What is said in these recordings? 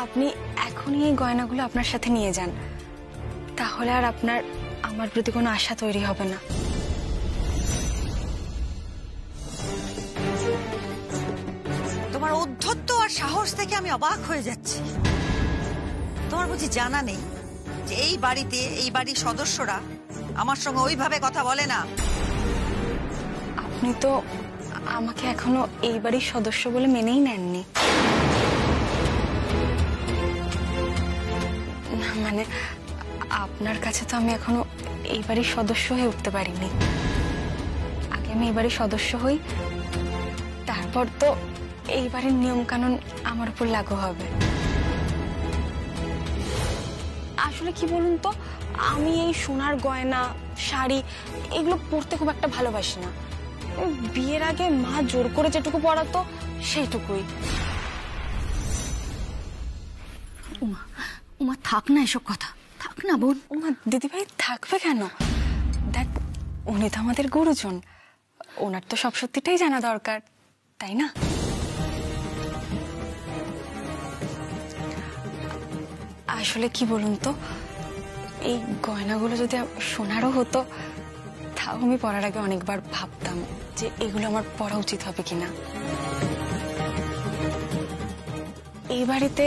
আপনি এখনই এই গয়নাগুলো আপনার সাথে নিয়ে যান, তাহলে আর আপনার আমার প্রতি কোনো আশা তৈরি হবে না। তোমার ঔদ্ধত্য আর সাহস থেকে আমি অবাক হয়ে যাচ্ছি। তোমার বুঝি জানা নেই যে এই বাড়িতে, এই বাড়ির সদস্যরা আমার সঙ্গে ওইভাবে কথা বলে না? আপনি তো আমাকে এখনো এই বাড়ির সদস্য বলে মেনেই নেননি। না মানে আপনার কাছে তো আমি এখনো এই বাড়ির সদস্য হয়ে উঠতে পারিনি। আগে আমি এই বাড়ির সদস্য হই, তারপর তো এই বাড়ির নিয়ম কানুন আমার উপর লাগু হবে। আসলে কি বলুন তো, আমি এই সোনার গয়না, শাড়ি এগুলো পরতে খুব একটা ভালোবাসি না। বিয়ের আগে মা জোর করে যেটুকু পরাতো সেইটুকুই। উমা উমা থাক না এসব কথা, থাক না বোন। উমা দিদিভাই থাকবে কেন? দেখ, উনি তো আমাদের গুরুজন, ওনার তো সব সত্যিটাই জানা দরকার, তাই না? আসলে কি বলুন তো, এই গয়নাগুলো যদি সোনারও হতো, তাও আমি পরার আগে অনেকবার ভাবতাম যে এগুলো আমার পরা উচিত হবে কিনা। এই বাড়িতে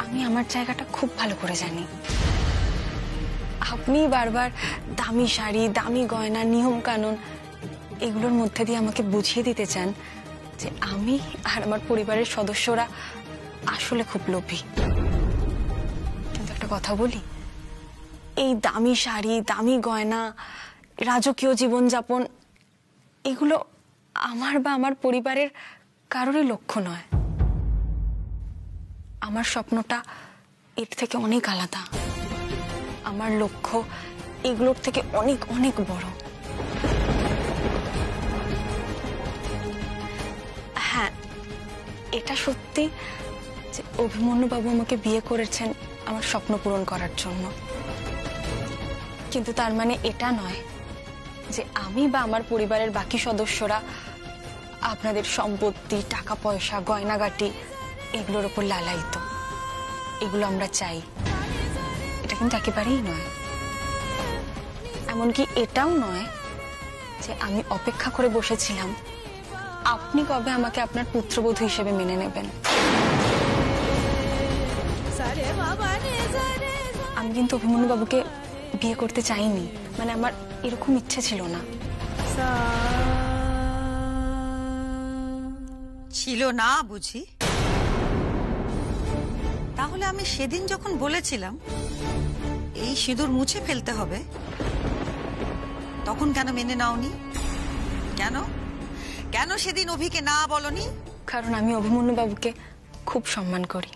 আমি আমার জায়গাটা খুব ভালো করে জানি। আপনি বারবার দামি শাড়ি, দামি গয়না, নিয়ম কানুন এগুলোর মধ্যে দিয়ে আমাকে বুঝিয়ে দিতে চান যে আমি আর আমার পরিবারের সদস্যরা আসলে খুব লোভী। কিন্তু একটা কথা বলি, এই দামি শাড়ি, দামি গয়না, রাজকীয় জীবনযাপন এগুলো আমার বা আমার পরিবারের কারোরই লক্ষ্য নয়। আমার স্বপ্নটা এর থেকে অনেক আলাদা। আমার লক্ষ্য এগুলোর থেকে অনেক অনেক বড়। হ্যাঁ, এটা সত্যি যে অভিমন্যু বাবু আমাকে বিয়ে করেছেন আমার স্বপ্ন পূরণ করার জন্য, কিন্তু তার মানে এটা নয় যে আমি বা আমার পরিবারের বাকি সদস্যরা আপনাদের সম্পত্তি, টাকা পয়সা, গয়নাগাটি এগুলোর উপর লালায়িত। এগুলো আমরা চাই, এটা কিন্তু একেবারেই নয়। এমনকি এটাও নয় যে আমি অপেক্ষা করে বসেছিলাম আপনি কবে আমাকে আপনার পুত্রবধূ হিসেবে মেনে নেবেন। আমি কিন্তু অভিমন্যু বাবুকে বিয়ে করতে চাইনি, মানে আমার এরকম ইচ্ছে ছিল না। ছিল না বুঝি? তাহলে আমি সেদিন যখন বলেছিলাম এই সিঁদুর মুছে ফেলতে হবে, তখন কেন মেনে নাওনি? কেন কেন সেদিন অভিকে না বলনি? কারণ আমি অভিমন্যু বাবুকে খুব সম্মান করি।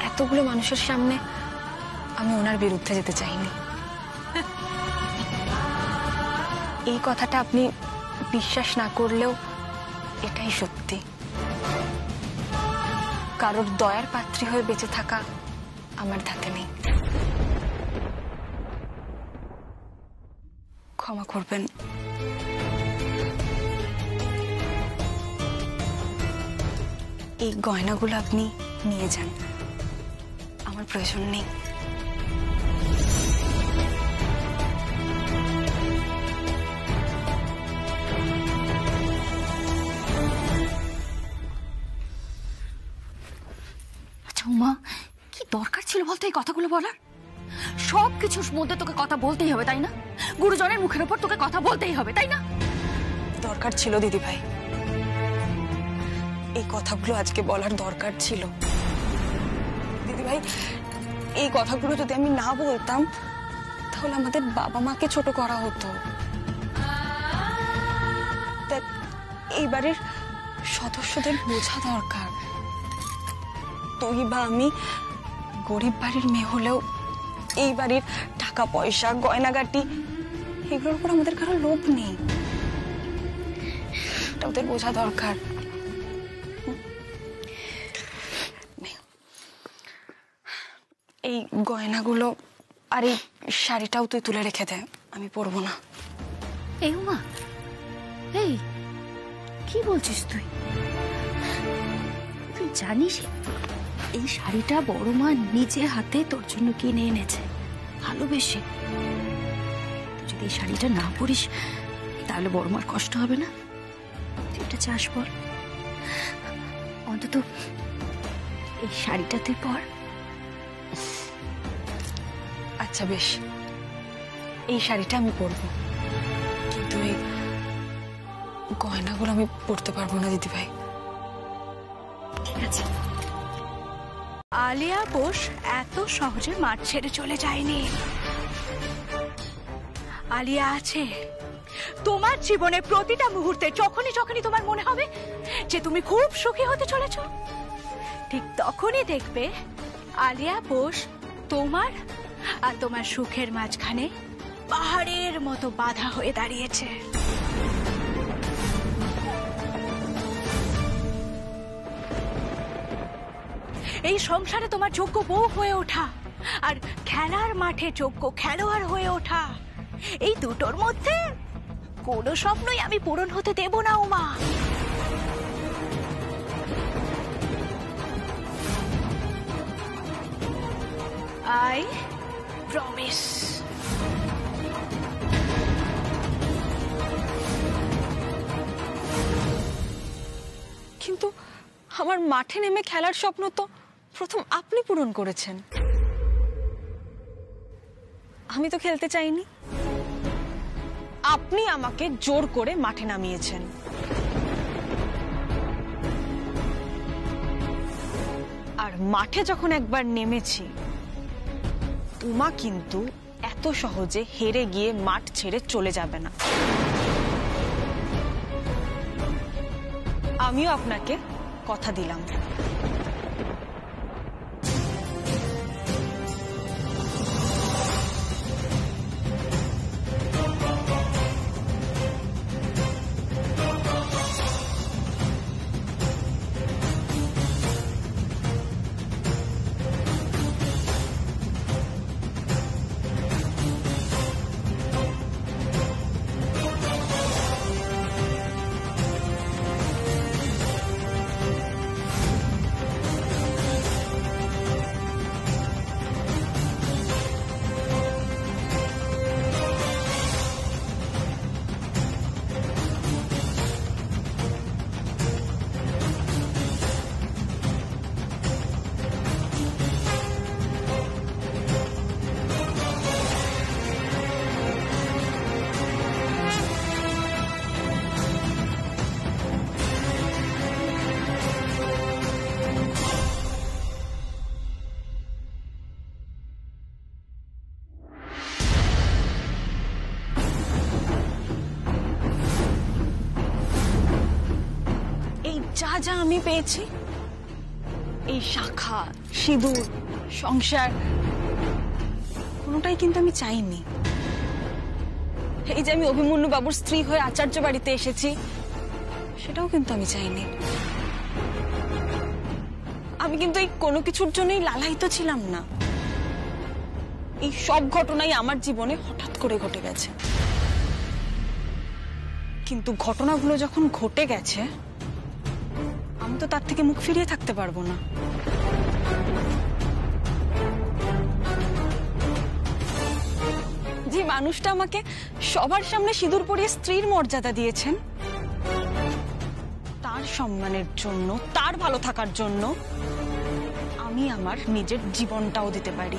এতগুলো মানুষের সামনে আমি ওনার বিরুদ্ধে যেতে চাইনি। এই কথাটা আপনি বিশ্বাস না করলেও এটাই সত্যি। কারোর দয়ার পাত্রী হয়ে বেঁচে থাকা আমার ধাতে নেই। ক্ষমা করবেন। এই গয়নাগুলো আপনি নিয়ে যান, আমার প্রয়োজন নেই। আচ্ছা উমা, কি দরকার ছিল বলতো এই কথাগুলো বলার? সবকিছুর মধ্যে তোকে কথা বলতেই হবে, তাই না? গুরুজনের মুখের উপর তোকে কথা বলতেই হবে, তাই না? দরকার ছিল দিদিভাই, এই কথাগুলো আজকে বলার দরকার ছিল। দিদিভাই, এই কথাগুলো যদি আমি না বলতাম তাহলে আমাদের বাবা মাকে ছোট করা হতো। এই বাড়ির সদস্যদের বোঝা দরকার, তুই বা আমি গরিব বাড়ির মেয়ে হলেও এই বাড়ির টাকা পয়সা, গয়নাগাটি এগুলোর উপর আমাদের কারো লোভ নেই। এটা ওদের বোঝা দরকার। এই গয়নাগুলো আর এই শাড়িটাও তুই তুলে রেখে দে, আমি পরবো না। এই উমা, এই কি বলছিস তুই? তুই জানিস এই শাড়িটা বড় মা নিজে হাতে তোর জন্য কিনে এনেছে, ভালোবেসে। তুই যদি এই শাড়িটা না পরিস তাহলে বড় মার কষ্ট হবে না? তুই এটা চাস বল? অন্তত এই শাড়িটা তুই পর। আচ্ছা বেশ, এই শাড়িটা আমি পরবো, কিন্তু এই গয়নাগুলো আমি পরতে পারবো না দিদিভাই। ঠিক আছে। আলিয়া বোস এত সহজে মাঠ ছেড়ে চলে যায়নি। আলিয়া আছে তোমার জীবনে প্রতিটা মুহূর্তে। যখনই যখনই তোমার মনে হবে যে তুমি খুব সুখী হতে চলেছ, ঠিক তখনই দেখবে আলিয়া বোস তোমার আর তোমার সুখের মাঝখানে পাহাড়ের মতো বাধা হয়ে দাঁড়িয়েছে। এই সংসারে তোমার যোগ্য বউ হয়ে ওঠা আর খেলার মাঠে যোগ্য খেলোয়াড় হয়ে ওঠা, এই দুটোর মধ্যে কোনো স্বপ্নই আমি পূরণ হতে দেব না উমা। I promise. কিন্তু আমার মাঠে নেমে খেলার স্বপ্ন তো প্রথম আপনি পূরণ করেছেন, আমি তো খেলতে চাইনি। আপনি আমাকে জোর করে মাঠে নামিয়েছেন। আর মাঠে যখন একবার নেমেছি, উমা কিন্তু এত সহজে হেরে গিয়ে মাঠ ছেড়ে চলে যাবে না। আমিও আপনাকে কথা দিলাম। যা যা আমি পেয়েছি, এই শাখা, সিঁদুর, সংসার, কোনোটাই কিন্তু আমি চাইনি। এই যে আমি অভিমন্যু বাবুর স্ত্রী হয়ে আচার্য বাড়িতে এসেছি, সেটাও কিন্তু আমি চাইনি। আমি কিন্তু এই কোনো কিছুর জন্যই লালায়িত ছিলাম না। এই সব ঘটনাই আমার জীবনে হঠাৎ করে ঘটে গেছে। কিন্তু ঘটনাগুলো যখন ঘটে গেছে, আমি তো তার থেকে মুখ ফিরিয়ে থাকতে পারবো না। যে মানুষটা আমাকে সবার সামনে সিঁদুর পরিয়ে স্ত্রীর মর্যাদা দিয়েছেন, তার সম্মানের জন্য, তার ভালো থাকার জন্য আমি আমার নিজের জীবনটাও দিতে পারি।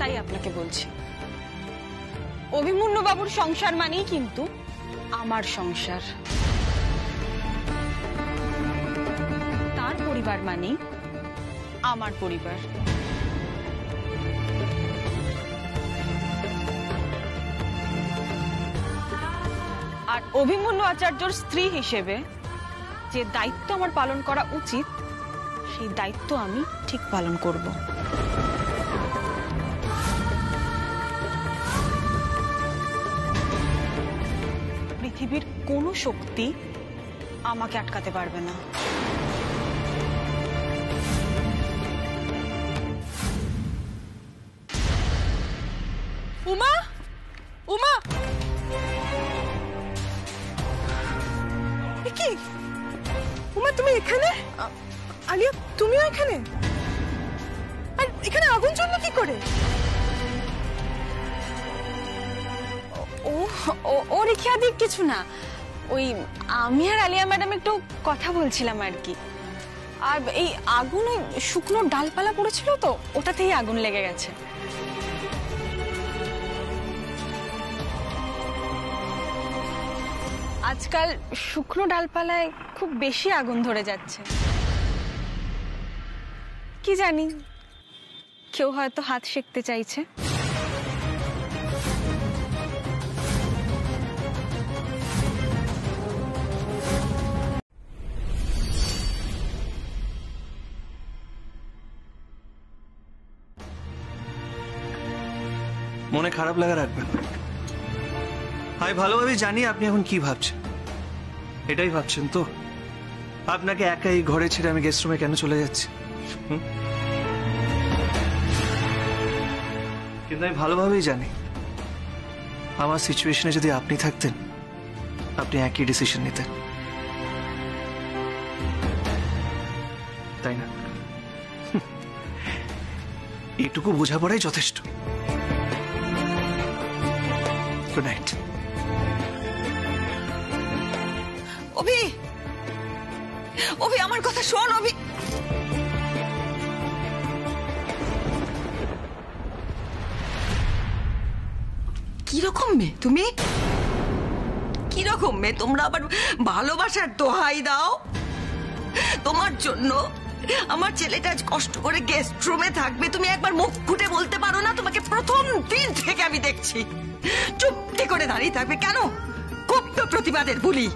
তাই আপনাকে বলছি, অভিমন্যু বাবুর সংসার মানেই কিন্তু আমার সংসার, তার পরিবার মানেই আমার পরিবার। আর অভিমন্যু আচার্যর স্ত্রী হিসেবে যে দায়িত্ব আমার পালন করা উচিত, সেই দায়িত্ব আমি ঠিক পালন করব। পৃথিবীর কোনো শক্তি আমাকে আটকাতে পারবে না। উমা, উমা, কি উমা তুমি এখানে? আলিয়া তুমিও এখানে? আর এখানে আগুন জ্বললো কি করে? ও রেখা দিক কিছু না, ওই আমি আর আলিয়া ম্যাডাম একটু কথা বলছিলাম আর কি। আর এই আগুন ওই শুকনো ডালপালা পড়েছিল তো, ওটাতেই আগুন লেগে গেছে। আজকাল শুকনো ডালপালায় খুব বেশি আগুন ধরে যাচ্ছে, কি জানি কেউ হয়তো হাত সেঁকতে চাইছে। মনে খারাপ লাগা রাখবেন। আমি ভালোভাবে জানি আপনি এখন কি ভাবছেন। এটাই ভাবছেন তো আপনাকে একা এই ঘরে ছেড়ে আমি গেস্ট রুমে কেন চলে যাচ্ছি। কিন্তু আমি ভালোভাবেই জানি আমার সিচুয়েশনে যদি আপনি থাকতেন আপনি একই ডিসিশন নিতেন, তাই না? এটুকু বোঝাপড়াই যথেষ্ট। Good night. অভি, অভি আমার কথা শোন। অভি, কিরকম মেয়ে তুমি? কিরকম মেয়ে তোমরা? আবার ভালোবাসার দোহাই দাও। তোমার জন্য আমার ছেলেটা আজ কষ্ট করে গেস্ট রুমে থাকবে, তুমি একবার মুখ ফুটে বলতে পারো না? তোমাকে প্রথম দিন থেকে আমি দেখছি চুপটি করে দাঁড়িয়ে থাকবে কেন? খুব তো প্রতিবাদের বলি,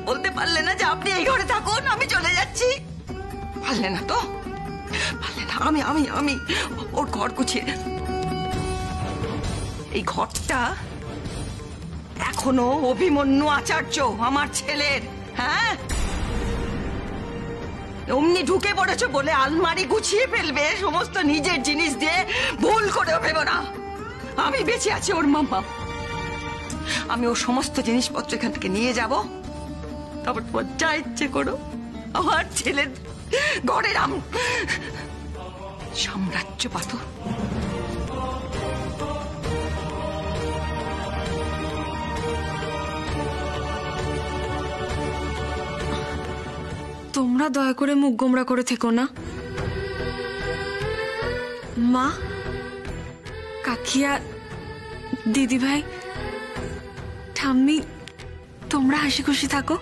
বলতে পারলে না যে আপনি এই ঘরে থাকুন, আমি চলে যাচ্ছি? পারলে না তো? পারলে না? আমি আমি আমি ওর ঘর গুছিয়ে, এই ঘরটা এখনো অভিমন্যু আচার্য আমার ছেলের। হ্যাঁ, অমনি ঢুকে পড়েছো বলে আলমারি গুছিয়ে ফেলবে সমস্ত নিজের জিনিস দিয়ে, ভুল করেও ভেবো না। আমি বেঁচে আছি ওর মাম্মা, আমি ওর সমস্ত জিনিসপত্র এখান থেকে নিয়ে যাব, তারপর তোমার যা ইচ্ছে করো। আমার ছেলের ঘরের সাম্রাজ্য পাতো। তোমরা দয়া করে মুখ গোমরা করে থেকো না। মা, কাকিয়া, দিদিভাই, ঠাম্মি, তোমরা হাসি খুশি থাকো।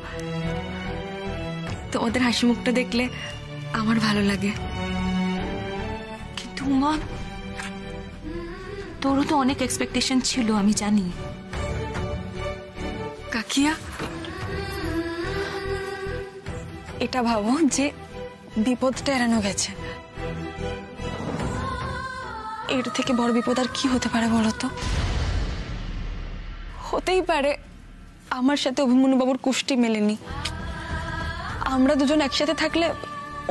তোমাদের হাসি মুখটা দেখলে আমার ভালো লাগে। কিন্তু মা, তোরও তো অনেক এক্সপেকটেশন ছিল, আমি জানি। কাকিয়া, এটা ভাবো যে বিপদটা এড়ানো গেছে, এর থেকে বড় বিপদ আর কি হতে পারে বলো তো? হতেই পারে আমার সাথে অভিমন্যু বাবুর কুষ্টি মেলেনি, আমরা দুজন একসাথে থাকলে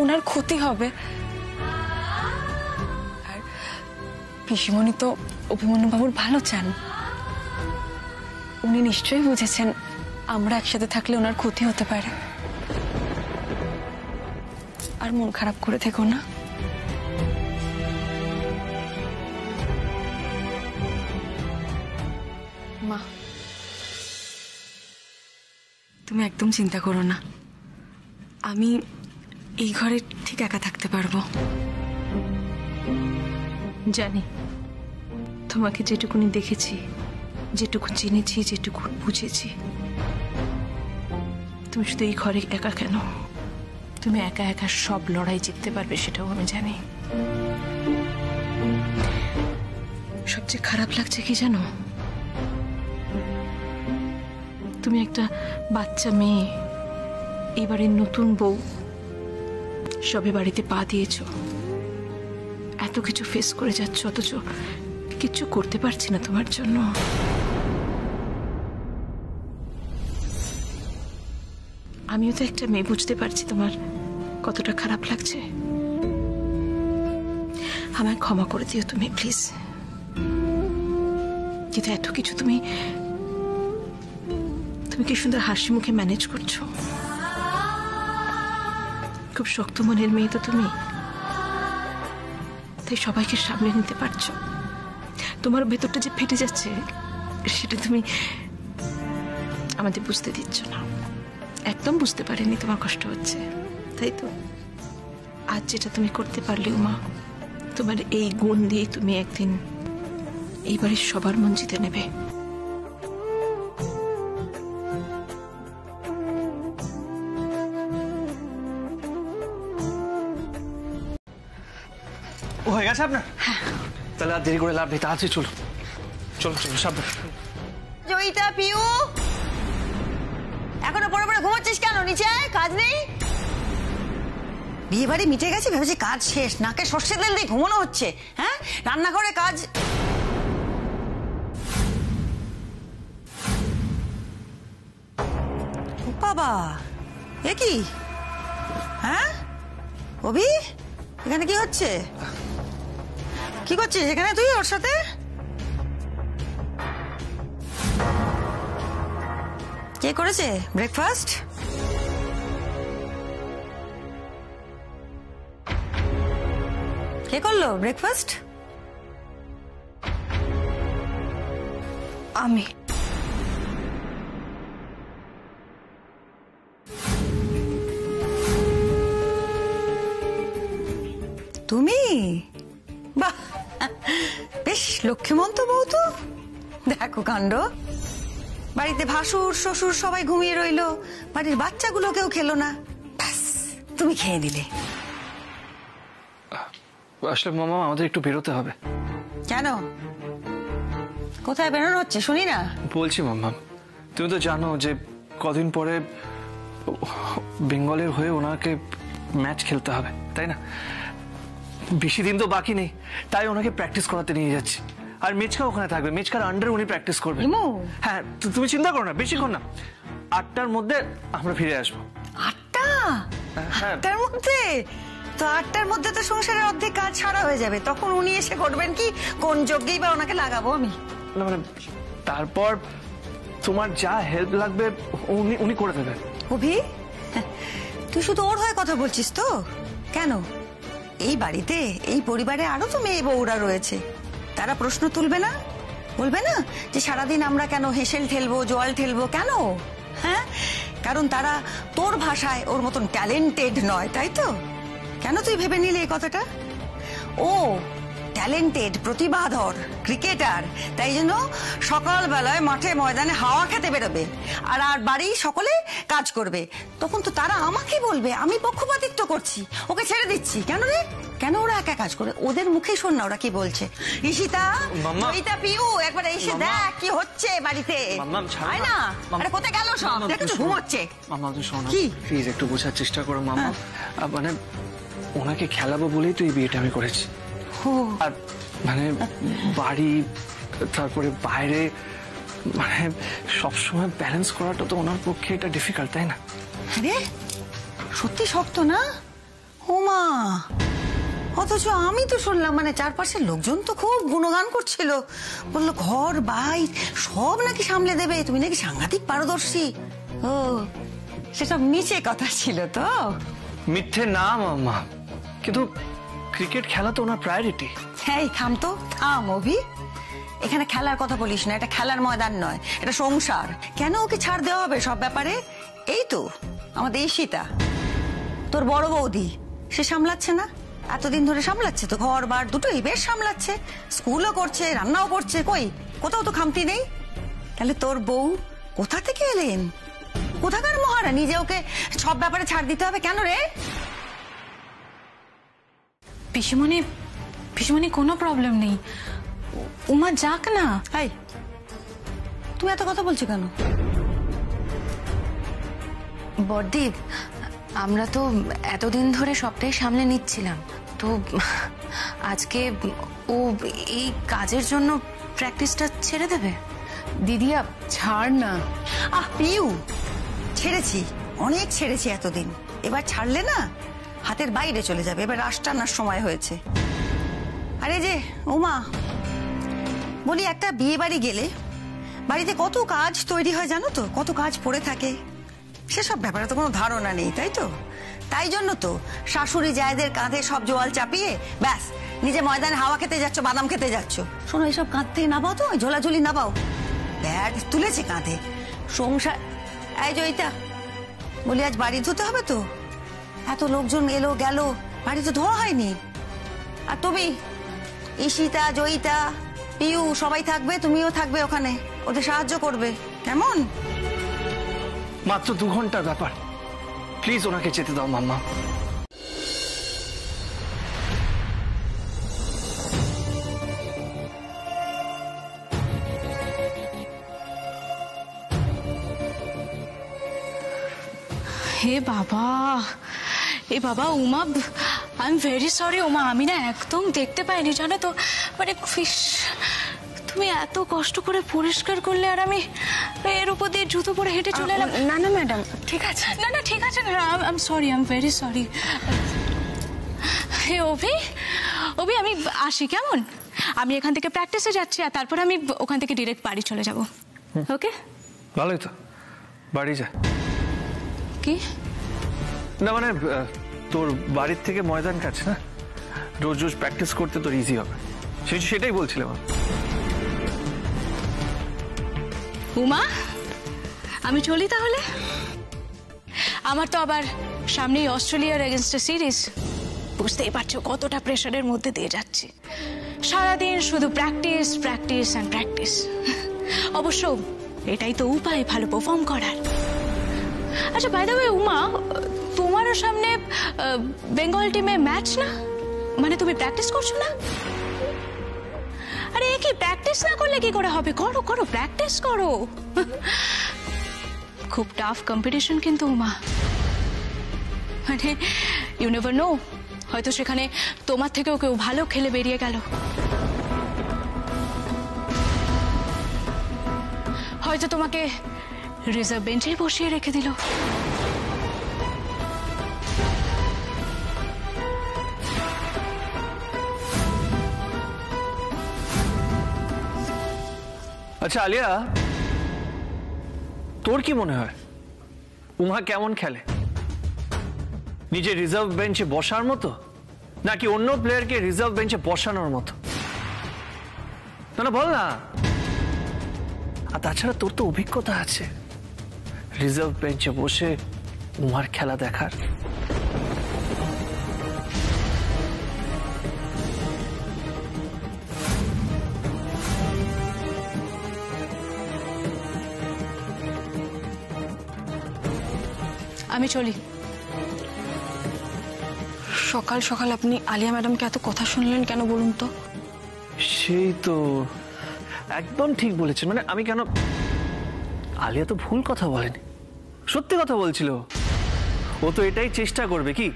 ওনার ক্ষতি হবে। আর পিসিমণি তো অভিমন্যু বাবুর ভালো চান, উনি নিশ্চয়ই বুঝেছেন আমরা একসাথে থাকলে ওনার ক্ষতি হতে পারে। আর মন খারাপ করে থেকো না। মা, তুমি একদম চিন্তা করো না, আমি এই ঘরে ঠিক একা থাকতে পারবো। জানি তোমাকে যেটুকুনি দেখেছি, যেটুকু চিনেছি, যেটুকু বুঝেছি, তুমি শুধু এই ঘরে একা কেন, তুমি একা একা সব লড়াই জিততে পারবে সেটাও আমি জানি। সবচেয়ে খারাপ লাগছে কি জানো? তুমি একটা বাচ্চা মেয়ে, এবারে নতুন বউ, সবে বাড়িতে পা দিয়েছ, এত কিছু ফেস করে যাচ্ছ, অথচ কিচ্ছু করতে পারছি না তোমার জন্য। আমিও তো একটা মেয়ে, বুঝতে পারছি তোমার কতটা খারাপ লাগছে। আমায় ক্ষমা করে দিও তুমি, প্লিজ। কিন্তু এত কিছু তুমি কি সুন্দর হাসি মুখে ম্যানেজ করছো। খুব শক্ত মনের মেয়ে তো তুমি, তাই সবাইকে সামনে নিতে পারছো। তোমার ভেতরটা যে ফেটে যাচ্ছে সেটা তুমি আমাদের বুঝতে দিচ্ছ না। একদম বুঝতে পারিনি তোমার কষ্ট হচ্ছে, তাই তো? আজ যেটা তুমি করতে পারলে উমা, তোমার এই গুণ দিয়ে তুমি একদিন এই বাড়ির সবার মন জিতে নেবে। ও হয়ে গেছে আপনার? তাহলে আর দেরি করে লাভ নেই, তাড়াতাড়ি চলো চলো চলো সাবধান। জয়িতা, পিউ, এখনো পরে পরে ঘুমাচ্ছিস কেন? নিচে আয়, কাজ নেই? বিয়ে বাড়ি মিটে গেছে ভেবেছি কাজ শেষ, নাকে সর্ষে তেল দিয়ে ঘুমানো হচ্ছে। হ্যাঁ, রান্নাঘরে কাজ। বাবা, এ কি? হ্যাঁ অভি, এখানে কি হচ্ছে? কি করছিস এখানে তুই ওর সাথে? কে করেছে ব্রেকফাস্ট? কে করলো ব্রেকফাস্ট? আমি। তুমি? বাহ, বেশ লক্ষ্মীমন্ত বউ তো। দেখো কাণ্ড, বাড়িতে ভাসুর শ্বশুর সবাই ঘুমিয়ে রইলো, বাড়ির বাচ্চাগুলো কেউ খেলো না, ব্যাস তুমি খেয়ে নিলে। আসলে মামা আমাদের একটু বেরোতে হবে। কেন? কোথায় বেরোনো হচ্ছে শুনি না? বলছি মাম্মা, তুমি তো জানো যে কদিন পরে বেঙ্গলের হয়ে ওনাকে ম্যাচ খেলতে হবে, তাই না? বেশি দিন তো বাকি নেই, তাই ওনাকে প্র্যাকটিস করাতে নিয়ে যাচ্ছি। আর মেচকা ওখানে থাকবে, মেচকার আন্ডারে উনি প্র্যাকটিস করবে। হ্যাঁ, তুমি চিন্তা করো না, বেশিক্ষণ না, 8টার মধ্যে আমরা ফিরে আসবো। 8টা? হ্যাঁ। 8টার মধ্যে? তো 8টার মধ্যে তো সংসারের অর্ধেক কাজ ছাড়া হয়ে যাবে, তখন উনি এসে করবেন কি? কোন যোগ্যেই বা ওনাকে লাগাবো আমি? না মানে তারপর তোমার যা হেল্প লাগবে উনি করে দেবেন। অভি, তুই শুধু ওর হয়ে কথা বলছিস তো? কেন? এই বাড়িতে, এই পরিবারে আরো তো মেয়ে বউরা রয়েছে, তারা প্রশ্ন তুলবে না? বলবে না যে সারাদিন আমরা কেন হেসেল ঠেলবো, জল ঠেলবো কেন? হ্যাঁ, কারণ তারা তোর ভাষায় ওর মতন ট্যালেন্টেড নয়, তাই তো? কেন তুই ভেবে নিলি এই কথাটা? ও ট্যালেন্টেড, প্রতিভাধর ক্রিকেটার, তাই জন্য সকালবেলায় মাঠে ময়দানে হাওয়া খেতে বেরোবে, আর বাড়ি সকলে কাজ করবে। তখন তো তারা আমাকে বলবে আমি পক্ষপাতিত্ব করছি, ওকে ছেড়ে দিচ্ছি। কেন রে? কেন ওরা একা কাজ করে? ওদের মুখেই শোন না ওরা কি বলছে। ঈশিতা, জয়িতা, পিউ, একবার এসে দেখ কি হচ্ছে বাড়িতে। আয় না। আরে কোথায় গেল সব? দেখো ঘুমোচ্ছে। মামা তুই শোনো কি? প্লিজ একটু বোঝার চেষ্টা করো মামা। মানে ওনাকে খেলাবো বলেই তো এই বিয়েটা আমি করেছি। আর মানে বাড়ি, তারপরে বাইরে, মানে সবসময় ব্যালেন্স করাটা তো ওনার পক্ষে এটা ডিফিকাল্ট, তাই না? আরে সত্যি শক্ত না? ওমা, অথচ আমি তো শুনলাম মানে চারপাশের লোকজন তো খুব গুণগান করছিল, বললো ঘর বাইর সব নাকি সামলে দেবে, তুমি নাকি সাংঘাতিক পারদর্শী। ও সেসব নিচে কথা ছিল তো? মিথ্যে না মামা, কিন্তু ক্রিকেট খেলা তো ওনার প্রায়োরিটি। হ্যাঁ, থাম তো, থাম অভি। এখানে খেলার কথা বলিস না, এটা খেলার ময়দান নয়, এটা সংসার। কেন ওকে ছাড় দেওয়া হবে সব ব্যাপারে? এই তো আমাদের ঈশিতা, তোর বড় বৌদি, সে সামলাচ্ছে না? এতদিন ধরে সামলাচ্ছে তো, ঘর বার দুটোই বেশ সামলাচ্ছে, স্কুলও করছে, রান্নাও করছে, কই কোথাও তো খামতি নেই। তাহলে তোর বউ কোথা থেকে এলেন? কোথাকার মহারানী যে ওকে সব ব্যাপারে ছাড় দিতে হবে? কেন রে? পিসিমণি, পিসিমণি কোনো প্রবলেম নেই, উমা যাক না। হাই, তুমি এত কথা বলছো কেন? বড়দি, আমরা তো এতদিন ধরে সবটাই সামলে নিচ্ছিলাম, তো আজকে ও এই কাজের জন্য প্র্যাকটিসটা ছেড়ে দেবে? দিদিয়া ছাড় না। পিউ, ছেড়েছি, অনেক ছেড়েছি এতদিন, এবার ছাড়লে না হাতের বাইরে চলে যাবে, এবার রাশ টানার সময় হয়েছে। আরে যে উমা, বলি একটা বিয়ে বাড়ি গেলে বাড়িতে কত কাজ তৈরি হয় জানো তো, কত কাজ পড়ে থাকে, সেসব ব্যাপারে তো কোনো ধারণা নেই, তাই তো? তাই জন্য তো শাশুড়ি জায়েদের কাঁধে সব জোয়াল চাপিয়ে ব্যাস নিজে ময়দানে হাওয়া খেতে যাচ্ছ, বাদাম খেতে যাচ্ছ। শোনো, এইসব কাঁধ থেকে নামাও তো, ঝোলাঝুলি নামাও। ব্যাগ তুলেছে কাঁধে, সংসার। এই জয়িতা, বলি আজ বাড়ি ধুতে হবে তো, এত লোকজন এলো গেল, বাড়ি তো ধোয়া হয়নি। আর তুমি ঈশিতা, জয়িতা, পিউ সবাই থাকবে, তুমিও থাকবে ওখানে, ওদের সাহায্য করবে, কেমন? মাত্র 2 ঘন্টার ব্যাপার, প্লিজ ওনাকে যেতে দাও মাম্মা। হে বাবা, এ বাবা Uma, I am very sorry Uma, আমি না একদম দেখতে পাইনি জানো তো, মানে তুমি এত কষ্ট করে পরিষ্কার করলে আর আমি এর উপর দিয়ে জুতো পরে হেঁটে চলে এলাম। না না ম্যাডাম, ঠিক আছে। না না ঠিক আছে, না I am sorry, I am very sorry. Hey Abhi, Abhi আমি আসি কেমন? আমি এখান থেকে প্র্যাকটিসে যাচ্ছি আর তারপর আমি ওখান থেকে ডিরেক্ট বাড়ি চলে যাব। ওকে? ভালোই তো, বাড়ি যা। কি না মানে তোর বাড়ির থেকে ময়দান কাছে না, রোজ রোজ প্র্যাকটিস করতে তোর ইজি হবে, সেটাই বলছিলাম। উমা, আমি চলি তাহলে। আমার তো আবার সামনেই অস্ট্রেলিয়ার এগেনস্টে সিরিজ, বুঝতেই পারছো কতটা প্রেশারের মধ্যে দিয়ে যাচ্ছি। সারাদিন শুধু প্র্যাকটিস প্র্যাকটিস অ্যান্ড প্র্যাকটিস। অবশ্য এটাই তো উপায় ভালো পারফর্ম করার। আচ্ছা বাই দ্য ওয়ে উমা, তোমারও সামনে বেঙ্গল টিমে ম্যাচ না, মানে তুমি প্র্যাকটিস করছো না? আরে কি প্র্যাকটিস না করলে কি করে হবে? করো করো, প্র্যাকটিস করো। খুব টাফ কম্পিটিশন কিন্তু উমা, মানে ইউ নেভার নো, হয়তো সেখানে তোমার থেকেও কেউ ভালো খেলে বেরিয়ে গেল, হয়তো তোমাকে রিজার্ভ বেঞ্চে বসিয়ে রেখে দিল। আচ্ছা আলিয়া, তোর কি মনে হয় উমা কেমন খেলে? নিজে রিজার্ভ বেঞ্চে বসার মতো, নাকি অন্য প্লেয়ারকে রিজার্ভ বেঞ্চে বসানোর মতো? না বল না। আর তাছাড়া তোর তো অভিজ্ঞতা আছে রিজার্ভ বেঞ্চে বসে উমার খেলা দেখার। আমি চলি। সকাল সকাল আপনি আলিয়া ম্যাডামকে এত কথা শুনলেন কেন বলুন তো? সেই তো একদম ঠিক বলেছেন, মানে আমি কেন, আলিয়া তো ভুল কথা বলেনি, সত্যি কথা বলছিল। ও তো এটাই চেষ্টা করবে কি,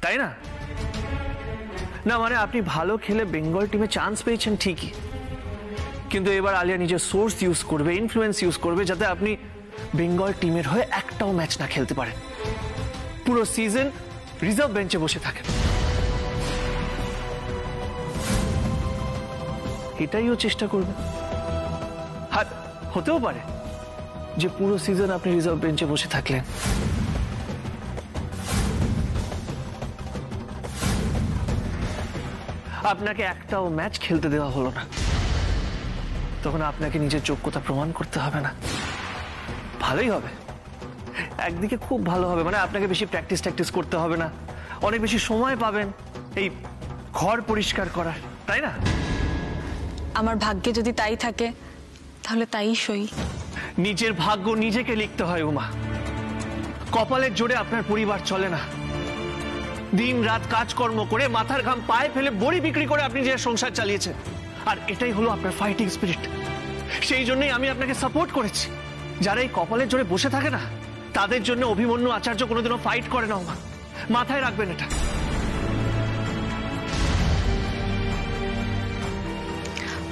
তাই না? না মানে আপনি ভালো খেলে বেঙ্গল টিমে চান্স পেয়েছেন ঠিকই, কিন্তু এবার আলিয়া নিজের সোর্স ইউজ করবে, ইনফ্লুয়েন্স ইউজ করবে, যাতে আপনি বেঙ্গল টিমের হয়ে একটাও ম্যাচ না খেলতে পারেন, পুরো সিজন রিজার্ভ বেঞ্চে বসে থাকেন। এটাই ও চেষ্টা করবে। আর হতেও পারে যে পুরো সিজন আপনি রিজার্ভ বেঞ্চে বসে থাকলেন, আপনাকে একটাও ম্যাচ খেলতে দেওয়া হলো না, তখন আপনাকে নিজের যোগ্যতা প্রমাণ করতে হবে না। ভালোই হবে, একদিকে খুব ভালো হবে, মানে আপনাকে বেশি প্র্যাকটিস করতে হবে না, অনেক বেশি সময় পাবেন এই ঘর পরিষ্কার করার, তাই না? আমার ভাগ্যে যদি তাই থাকে তাহলে তাই সই। নিজের ভাগ্য নিজেকে লিখতে হয় উমা, কপালের জোরে আপনার পরিবার চলে না। দিন রাত কাজকর্ম করে মাথার ঘাম পায়ে ফেলে বড়ি বিক্রি করে আপনি যে সংসার চালিয়েছেন, আর এটাই হলো আপনার ফাইটিং স্পিরিট। সেই জন্যই আমি আপনাকে সাপোর্ট করেছি। যারা এই কপালের জোরে বসে থাকে না, তাদের জন্য অভিমন্যু আচার্য কোনোদিনও ফাইট করে না উমা, মাথায় রাখবেন এটা।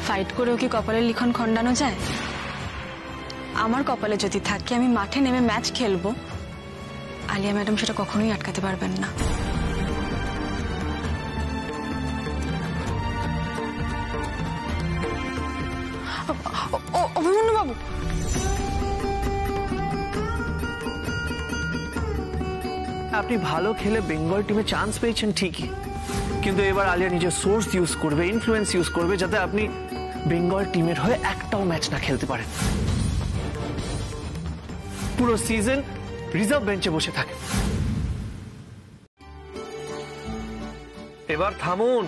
ফাইট করেও কি কপালের লিখন খণ্ডানো যায়? আমার কপালে যদি থাকে আমি মাঠে নেমে ম্যাচ খেলবো, আলিয়া ম্যাডাম সেটা কখনোই আটকাতে পারবেন না। অভিমন্যু বাবু, আপনি ভালো খেলে বেঙ্গল টিমে চান্স পেয়েছেন ঠিকই, কিন্তু এবার আলিয়া নিজের সোর্স ইউজ করবে, ইনফ্লুয়েন্স ইউজ করবে, যাতে আপনি বেঙ্গল টিমের হয়ে একটাও ম্যাচ না খেলতে পারেন, পুরো সিজন রিজার্ভ বেঞ্চে বসে থাকে। এবার থামুন।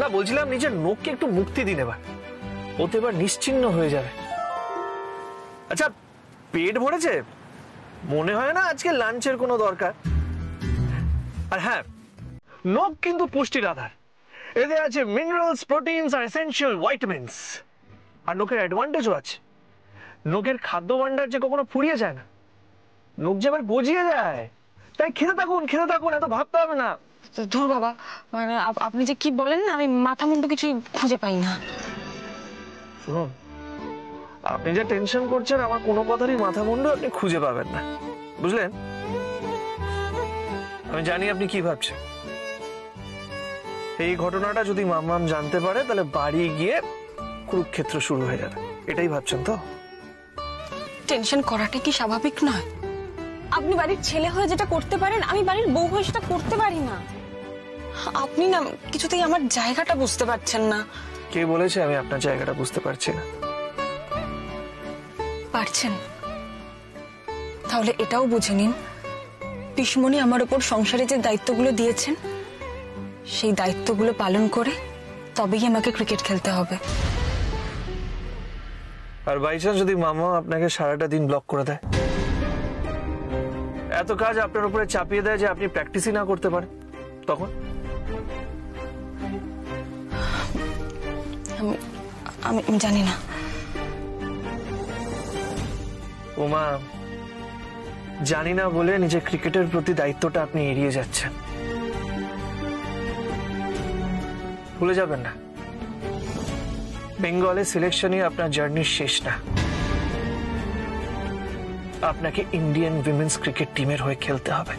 না, বলছিলাম নিজের নোককে একটু মুক্তি দিন, এবার ওতে এবার নিশ্চিহ্ন হয়ে যাবে। আচ্ছা, পেট ভরেছে? মনে হয় না আজকে লাঞ্চের কোনো দরকার। আর হ্যাঁ, নোক কিন্তু পুষ্টির আধার, এতে আছে মিনারেলস, প্রোটিনস আর এসেনশিয়াল ভাইটামিনস। আর নোকের অ্যাডভান্টেজও আছে, নোকের খাদ্য ভাণ্ডার যে কখনো ফুরিয়ে যায় না, নোক যে আবার গজিয়ে যায়। তাই খেতে থাকুন, এত ভাবতে হবে না। ধুর বাবা, মানে আপনি যে কি বলেন না, আমি মাথা মুন্ডু কিছুই খুঁজে পাই না। শুনুন, আপনি যে টেনশন করছেন, আমার কোনো কথারই মাথা মুন্ডু আপনি খুঁজে পাবেন না, বুঝলেন? আমি জানি আপনি কি ভাবছেন। এই ঘটনাটা যদি মাম্মাম জানতে পারে, তাহলে বাড়ি গিয়ে কুরুক্ষেত্র শুরু হয়ে যাবে, এটাই ভাবছেন তো? টেনশন করাটা কি স্বাভাবিক নয়? আপনি বাড়ির ছেলে হয়ে যেটা করতে পারেন, আমি বাড়ির বউ হয়ে সেটা করতে পারি না। আপনি না কিছুতেই আমার জায়গাটা বুঝতে পারছেন না। কে বলেছে আমি আপনার জায়গাটা বুঝতে পারছি না? পারছেন? তাহলে এটাও বুঝে নিন, পিসমণি আমার উপর সংসারে যে দায়িত্বগুলো দিয়েছেন, সেই দায়িত্বগুলো পালন করে তবেই আমাকে ক্রিকেট খেলতে হবে। আর বাই চান্স যদি মামা আপনাকে সারাটা দিন ব্লক করে দেয়, এত কাজ আপনার উপরে চাপিয়ে দেয় যে আপনি প্র্যাকটিসই না করতে পারেন, তখন? আমি জানি না। ওমা, জানি না বলে নিজের ক্রিকেটের প্রতি দায়িত্বটা আপনি এড়িয়ে যাচ্ছেন। ভুলে যাবেন না, বেঙ্গলে সিলেকশনই আপনার জার্নির শেষ না। আপনাকে ইন্ডিয়ান উইমেন্স ক্রিকেট টিমের হয়ে খেলতে হবে।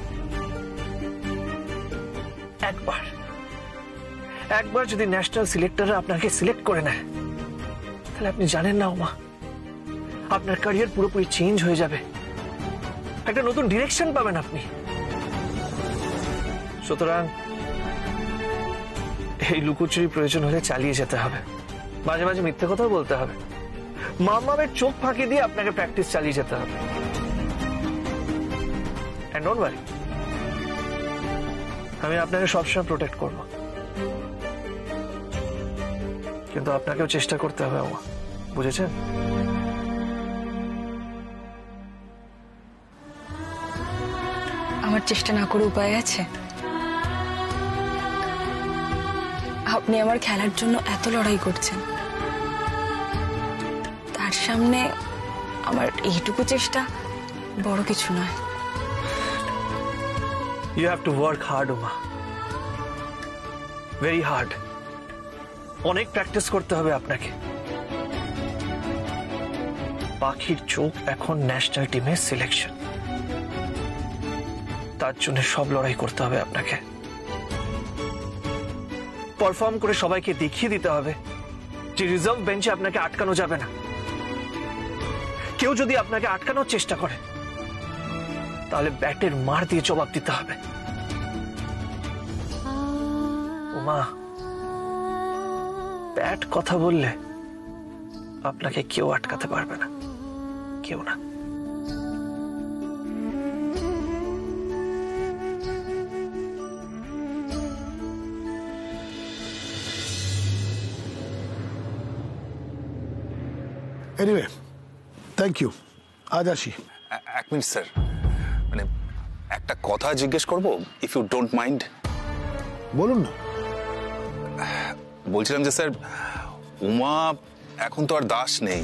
একবার যদি ন্যাশনাল সিলেক্টররা আপনাকে সিলেক্ট করে নেয়, তাহলে আপনি জানেন না ওমা, আপনার ক্যারিয়ার পুরোপুরি চেঞ্জ হয়ে যাবে, একটা নতুন ডিরেকশন পাবেন আপনি। সুতরাং এই লুকোচুরি প্রয়োজন হলে চালিয়ে যেতে হবে, মাঝে মাঝে মিথ্যে কথাও বলতে হবে, মামামের চোখ ফাঁকি দিয়ে আপনাকে প্র্যাকটিস চালিয়ে যেতে হবে। এন্ড ডোন্ট ওয়ারি, আমি আপনাকে সবসময় প্রোটেক্ট করব, কিন্তু আপনাকেও চেষ্টা করতে হবে ওমা, বুঝেছেন? আমার চেষ্টা না করে উপায় আছে? আপনি আমার খেলার জন্য এত লড়াই করছেন, তার সামনে আমার এইটুকু চেষ্টা বড় কিছু নয়। You have to work hard, ওমা, very hard. অনেক প্র্যাকটিস করতে হবে আপনাকে। পাখির চোখ এখন ন্যাশনাল টিমের সিলেকশন, তার জন্য সব লড়াই করতে হবে আপনাকে। পারফর্ম করে সবাইকে দেখিয়ে দিতে হবে যে রিজার্ভ বেঞ্চে আপনাকে আটকানো যাবে না। কেউ যদি আপনাকে আটকানোর চেষ্টা করে, তাহলে ব্যাটের মার দিয়ে জবাব দিতে হবে। ওমা, ব্যাট কথা বললে আপনাকে কেউ আটকাতে পারবে না, কেউ না। এনিওয়ে, থ্যাংক ইউ, আজ আসি। এক মিনিট স্যার, মানে একটা কথা জিজ্ঞেস করব, ইফ ইউ ডোন্ট মাইন্ড। বলুন না। বলছিলাম যে স্যার, উমা এখন তো আর দাস নেই,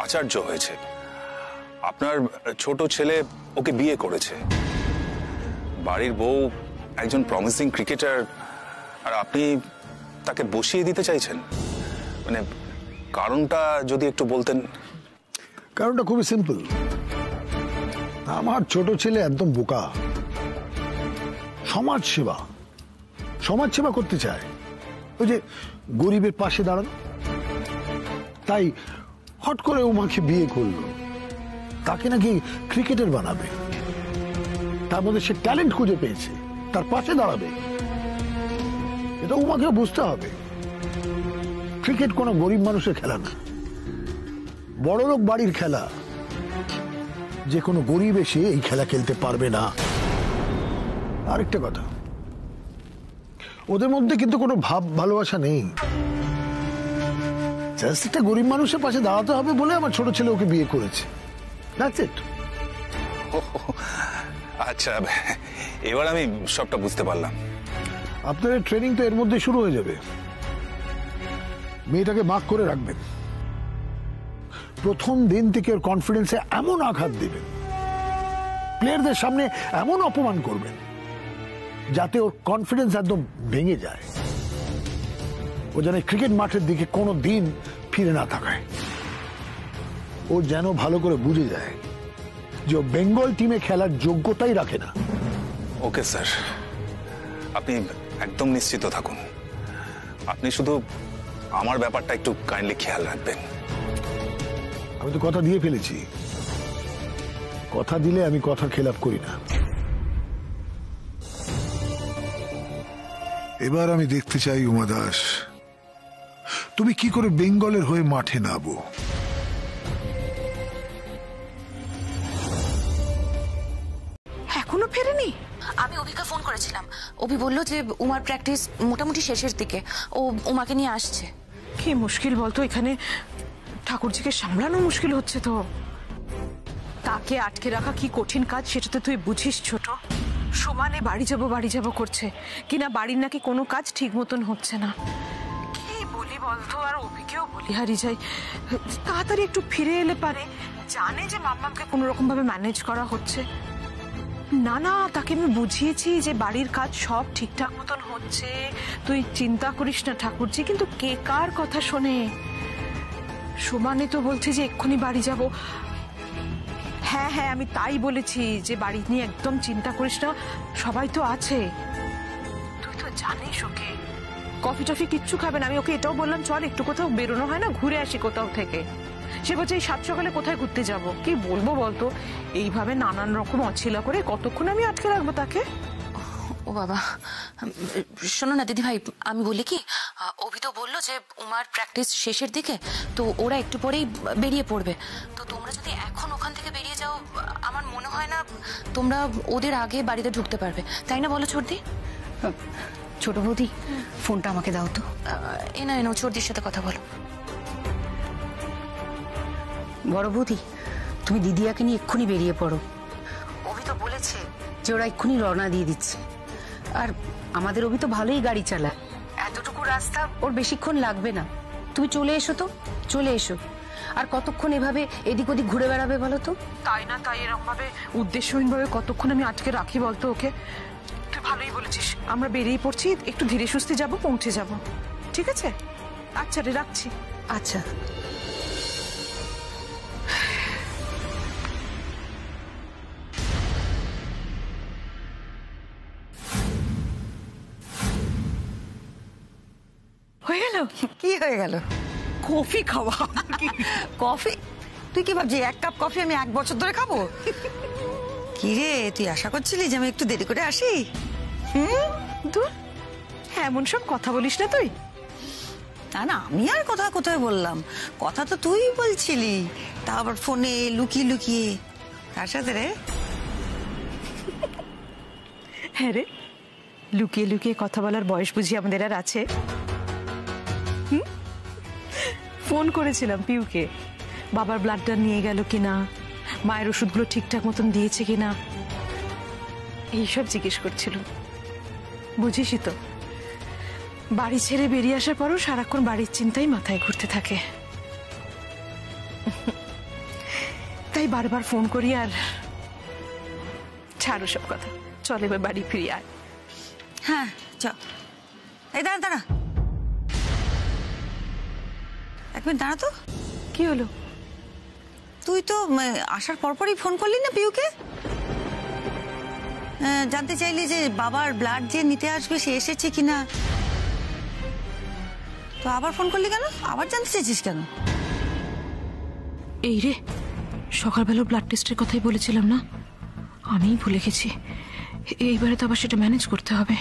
আচার্য হয়েছে। আপনার ছোট ছেলে ওকে বিয়ে করেছে, বাড়ির বউ একজন প্রমিসিং ক্রিকেটার, আর আপনি তাকে বসিয়ে দিতে চাইছেন। মানে কারণটা যদি একটু বলতেন। কারণটা খুবই সিম্পল, আমার ছোট ছেলে একদম বোকা, সমাজ সেবা করতে চায়, ওই যে গরিবের পাশে দাঁড়ানো। তাই হট করে উমাকে বিয়ে করলো, তাকে নাকি ক্রিকেটার বানাবে। তার মধ্যে সে ট্যালেন্ট খুঁজে পেয়েছে, তার পাশে দাঁড়াবে। এটা উমাকে বুঝতে হবে। ক্রিকেট কোনো গরিব মানুষের খেলা না, বড়লোক বাড়ির খেলা। যে কোনো গরিব এসে এই খেলা খেলতে পারবে না। আরেকটা কথা, ওদের মধ্যে কিন্তু কোনো ভাব ভালোবাসা নেই। জাস্ট একটা গরিব মানুষের পাশে দাঁড়াতে হবে বলে আমার ছোট ছেলে ওকে বিয়ে করেছে। That's it. আচ্ছা, এবার আমি সবটা বুঝতে পারলাম। আপনাদের ট্রেনিং তো এর মধ্যে শুরু হয়ে যাবে। মেয়েটাকে মার্ক করে রাখবেন। প্রথম দিন থেকে ওর কনফিডেন্সে এমন আঘাত দিবেন, প্লেয়ারদের সামনে এমন অপমান করবেন যাতে ওর কনফিডেন্স একদম ভেঙে যায়। ও যেন ক্রিকেট মাঠের দিকে কোনো দিন ফিরে না তাকায়। ও যেন ভালো করে বুঝে যায় যে ও বেঙ্গল টিমে খেলার যোগ্যতাই রাখে না। ওকে স্যার, আপনি একদম নিশ্চিত থাকুন। আপনি শুধু আমার ব্যাপারটা একটু কাইন্ডলি খেয়াল রাখবেন। আমি তো কথা দিয়ে ফেলেছি। কথা দিলে আমি কথা খেলাপ করি না। এবার আমি দেখতে চাই উমা দাস, তুমি কি করে বেঙ্গলের হয়ে মাঠে নামো। এখনো ফেরেনি? আমি অভিকে ফোন করেছিলাম। অভি বলল যে উমার প্র্যাকটিস মোটামুটি শেষের দিকে, ও উমাকে নিয়ে আসছে। কি মুশকিল বলতো, এখানে ঠাকুরজিকে সামলানো মুশকিল হচ্ছে তো। তাকে আটকে রাখা কি কঠিন কাজ সেটা তো তুই বুঝিস ছোট। সমানে বাড়ি যাব করছে, কিনা বাড়ির নাকি কোনো কাজ ঠিক মতন হচ্ছে না। কি বলি বলতো, আর অভিকেও বলি হারিয়ে যাই। তাড়াতাড়ি একটু ফিরে এলে পারে, জানে যে মাম্মামকে কোনো রকম ভাবে ম্যানেজ করা হচ্ছে। না না, তাকে আমি বুঝিয়েছি যে বাড়ির কাজ সব ঠিকঠাক মতন হচ্ছে, তুই চিন্তা করিস না ঠাকুরজি। কিন্তু কে কার কথা শোনে? সমানে তো বলছে যে এক্ষুনি বাড়ি যাব। হ্যাঁ হ্যাঁ, আমি তাই বলেছি যে বাড়ি নিয়ে একদম চিন্তা করিস না, সবাই তো আছে। তুই তো জানিস ওকে, কফি টফি কিচ্ছু খাবে না। আমি ওকে এটাও বললাম চল একটু কোথাও বেরোনো হয় না, ঘুরে আসি কোথাও থেকে। সে বলছে এই সাত সকালে কোথায় ঘুরতে যাব। কি বলবো বলতো, এইভাবে নানান রকম অছিলা করে কতক্ষণ আমি আটকে রাখবো তাকে। ও বাবা, শোনো না দিদি ভাই, আমি বলি কি, অভি তো বললো যে উমার প্র্যাকটিস শেষের দিকে, তো ওরা একটু পরেই বেরিয়ে পড়বে। তো তোমরা যদি এখন ওখান থেকে বেরিয়ে যাও, আমার মনে হয় না তোমরা ওদের আগে বাড়িতে ঢুকতে পারবে, তাই না বলো ছোটদি? ছোট বৌদি, ফোনটা আমাকে দাও তো। এনো ছোটদির সাথে কথা বলো। বড় বৌদি, তুমি দিদিয়াকে নিয়ে এক্ষুনি বেরিয়ে পড়ো। অভি তো বলেছে যে ওরা এক্ষুনি রওনা দিয়ে দিচ্ছে। আর আমাদের অভি তো ভালোই গাড়ি চালায়, এতটুকু রাস্তা ওর বেশিক্ষণ লাগবে না। তুমি চলে এসো তো, চলে এসো। আর কতক্ষণ এভাবে এদিক ওদিক ঘুরে বেড়াবে বলো তো? তাই না, তাই এরকম ভাবে উদ্দেশ্যহীন ভাবে কতক্ষণ আমি আটকে রাখি বলতো ওকে? তুই ভালোই বলেছিস, আমরা বেরিয়ে পড়ছি, একটু ধীরে সুস্থে যাব, পৌঁছে যাব। ঠিক আছে, আচ্ছা রে, রাখছি। আচ্ছা। হয়ে গেল? কি হয়ে গেল? কফি খাওয়া। কফি? তুই কি ভাবছিস 1 কাপ কফি আমি 1 বছর ধরে খাবো? কি রে, তুই আশা করছিলি যে আমি একটু দেরি করে আসি? দূর, এমন সব কথা বলিস না তুই। না না, আমি আর কথা কোথায় বললাম? কথা তো তুই বলছিলি, তা আবার ফোনে লুকিয়ে লুকিয়ে। কার সাথে রে? হ্যাঁ রে, লুকিয়ে লুকিয়ে কথা বলার বয়স বুঝি আমাদের আর আছে? ফোন করেছিলাম পিউকে, বাবার ব্লাডটা নিয়ে গেল কিনা, মায়ের ওষুধগুলো ঠিকঠাক মতন দিয়েছে কিনা, এইসব জিজ্ঞেস করছিল। বুঝিসই তো, বাড়ি ছেড়ে বেরিয়ে আসার পরও সারাক্ষণ বাড়ির চিন্তাই মাথায় ঘুরতে থাকে। তাই বারবার ফোন করি। আর ছাড়ো সব কথা, চল এবার বাড়ি ফিরে আয়। হ্যাঁ চ। এই দাঁড়া দাঁড়া, 1 মিনিট দাঁড়া তো। কি হলো? তুই তো আসার পরপরই ফোন করলি না পিউকে? জানতে চাইলি যে বাবার ব্লাড যে নিতে আসবে সে এসেছে কিনা। তো আবার ফোন করলি কেন? আবার জানতে চেয়েছিস কেন? এই রে, সকালবেলা ব্লাড টেস্টের কথাই বলেছিলাম না, আমিই ভুলে গেছি। এইবারে তো আবার সেটা ম্যানেজ করতে হবে।